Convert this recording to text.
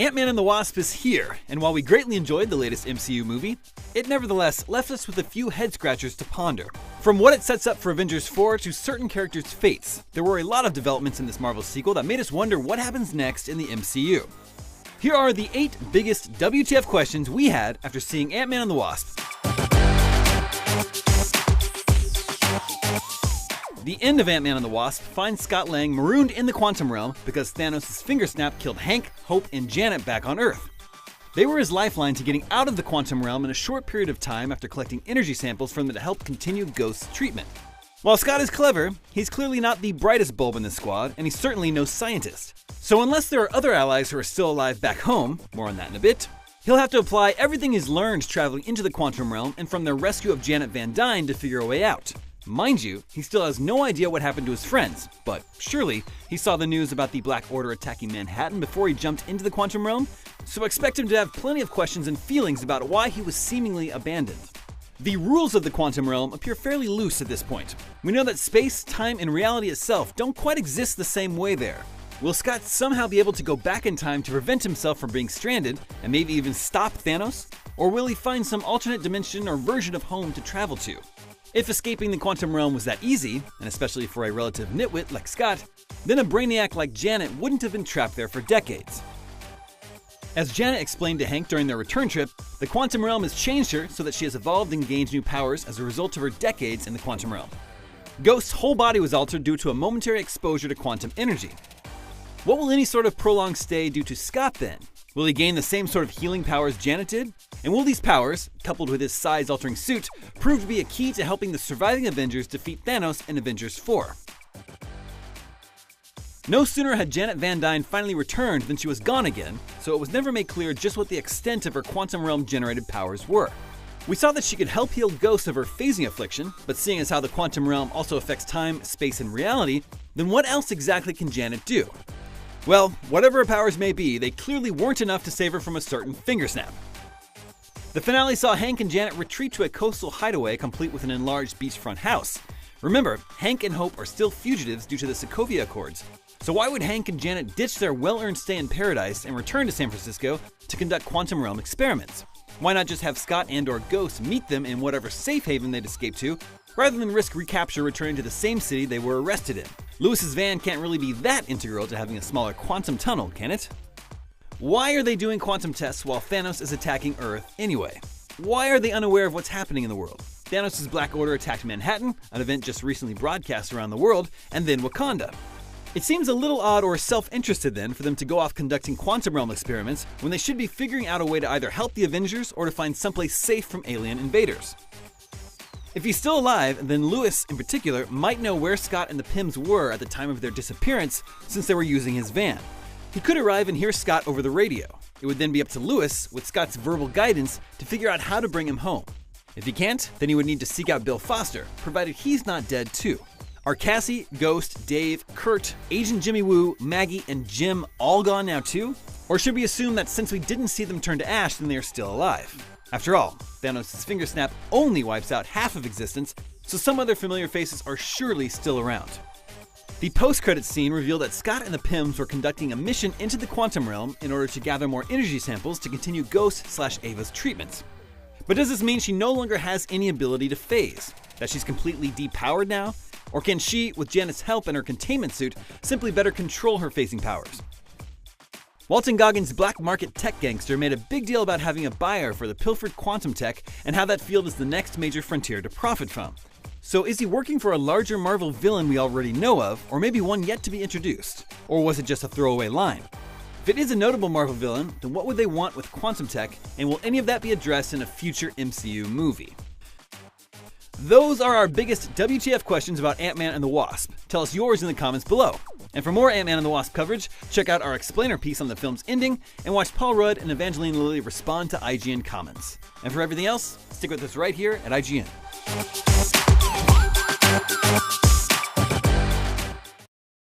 Ant-Man and the Wasp is here, and while we greatly enjoyed the latest MCU movie, it nevertheless left us with a few head-scratchers to ponder. From what it sets up for Avengers 4 to certain characters' fates, there were a lot of developments in this Marvel sequel that made us wonder what happens next in the MCU. Here are the 8 biggest WTF questions we had after seeing Ant-Man and the Wasp. The end of Ant-Man and the Wasp finds Scott Lang marooned in the quantum realm because Thanos' finger snap killed Hank, Hope, and Janet back on Earth. They were his lifeline to getting out of the quantum realm in a short period of time after collecting energy samples from them to help continue Ghost's treatment. While Scott is clever, he's clearly not the brightest bulb in the squad, and he's certainly no scientist. So unless there are other allies who are still alive back home, more on that in a bit, he'll have to apply everything he's learned traveling into the quantum realm and from their rescue of Janet Van Dyne to figure a way out. Mind you, he still has no idea what happened to his friends, but surely he saw the news about the Black Order attacking Manhattan before he jumped into the quantum realm, so expect him to have plenty of questions and feelings about why he was seemingly abandoned. The rules of the quantum realm appear fairly loose at this point. We know that space, time, and reality itself don't quite exist the same way there. Will Scott somehow be able to go back in time to prevent himself from being stranded, and maybe even stop Thanos? Or will he find some alternate dimension or version of home to travel to? If escaping the quantum realm was that easy, and especially for a relative nitwit like Scott, then a brainiac like Janet wouldn't have been trapped there for decades. As Janet explained to Hank during their return trip, the quantum realm has changed her so that she has evolved and gained new powers as a result of her decades in the quantum realm. Ghost's whole body was altered due to a momentary exposure to quantum energy. What will any sort of prolonged stay do to Scott then? Will he gain the same sort of healing powers Janet did? And will these powers, coupled with his size-altering suit, prove to be a key to helping the surviving Avengers defeat Thanos in Avengers 4? No sooner had Janet Van Dyne finally returned than she was gone again, so it was never made clear just what the extent of her quantum realm-generated powers were. We saw that she could help heal Ghost of her phasing affliction, but seeing as how the quantum realm also affects time, space, and reality, then what else exactly can Janet do? Well, whatever her powers may be, they clearly weren't enough to save her from a certain finger snap. The finale saw Hank and Janet retreat to a coastal hideaway complete with an enlarged beachfront house. Remember, Hank and Hope are still fugitives due to the Sokovia Accords, so why would Hank and Janet ditch their well-earned stay in paradise and return to San Francisco to conduct quantum realm experiments? Why not just have Scott and/or Ghost meet them in whatever safe haven they'd escaped to, rather than risk recapture returning to the same city they were arrested in? Lewis's van can't really be that integral to having a smaller quantum tunnel, can it? Why are they doing quantum tests while Thanos is attacking Earth anyway? Why are they unaware of what's happening in the world? Thanos' Black Order attacked Manhattan, an event just recently broadcast around the world, and then Wakanda. It seems a little odd or self-interested then for them to go off conducting quantum realm experiments when they should be figuring out a way to either help the Avengers or to find someplace safe from alien invaders. If he's still alive, then Lewis, in particular, might know where Scott and the Pyms were at the time of their disappearance since they were using his van. He could arrive and hear Scott over the radio. It would then be up to Lewis, with Scott's verbal guidance, to figure out how to bring him home. If he can't, then he would need to seek out Bill Foster, provided he's not dead too. Are Cassie, Ghost, Dave, Kurt, Agent Jimmy Woo, Maggie, and Jim all gone now too? Or should we assume that since we didn't see them turn to ash, then they are still alive? After all, Thanos' finger snap only wipes out half of existence, so some other familiar faces are surely still around. The post-credits scene revealed that Scott and the Pyms were conducting a mission into the quantum realm in order to gather more energy samples to continue Ghost/Ava's treatments. But does this mean she no longer has any ability to phase? That she's completely depowered now? Or can she, with Janet's help and her containment suit, simply better control her phasing powers? Walton Goggins' black market tech gangster made a big deal about having a buyer for the pilfered quantum tech and how that field is the next major frontier to profit from. So is he working for a larger Marvel villain we already know of, or maybe one yet to be introduced? Or was it just a throwaway line? If it is a notable Marvel villain, then what would they want with quantum tech, and will any of that be addressed in a future MCU movie? Those are our biggest WTF questions about Ant-Man and the Wasp. Tell us yours in the comments below. And for more Ant-Man and the Wasp coverage, check out our explainer piece on the film's ending, and watch Paul Rudd and Evangeline Lilly respond to IGN comments. And for everything else, stick with us right here at IGN.